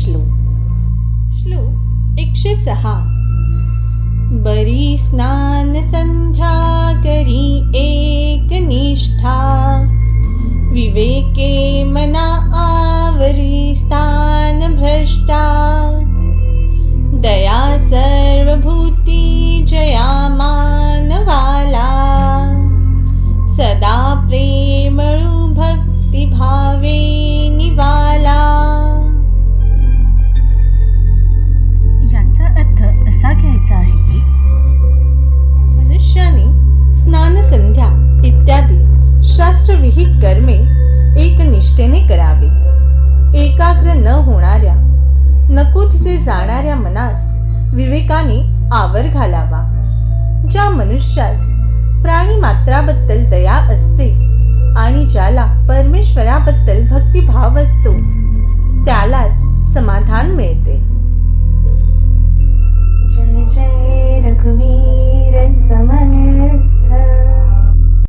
श्लोक 106. बरी स्नान संध्या करी एकनिष्ठा, विवेके मना आवरी स्थान भ्रष्टा, दया सर्वभूती जया मानवाला, सदा प्रेमळू भक्ती भावे निवाला. याचा अर्थ असा घ्यायचा आहे की मनुष्याने स्नानसंध्या इत्यादी शास्त्रविहित कर्मे एकनिष्ठेने करावीत. एकाग्र न होणाऱ्या, नको तिथे जाणाऱ्या मनास विवेकाने आवर घालावा. ज्या मनुष्यास प्राणीमात्राबद्दल दया असते आणि ज्याला परमेश्वराबद्दल भक्तिभाव असतो त्यालाच समाधान मिळते.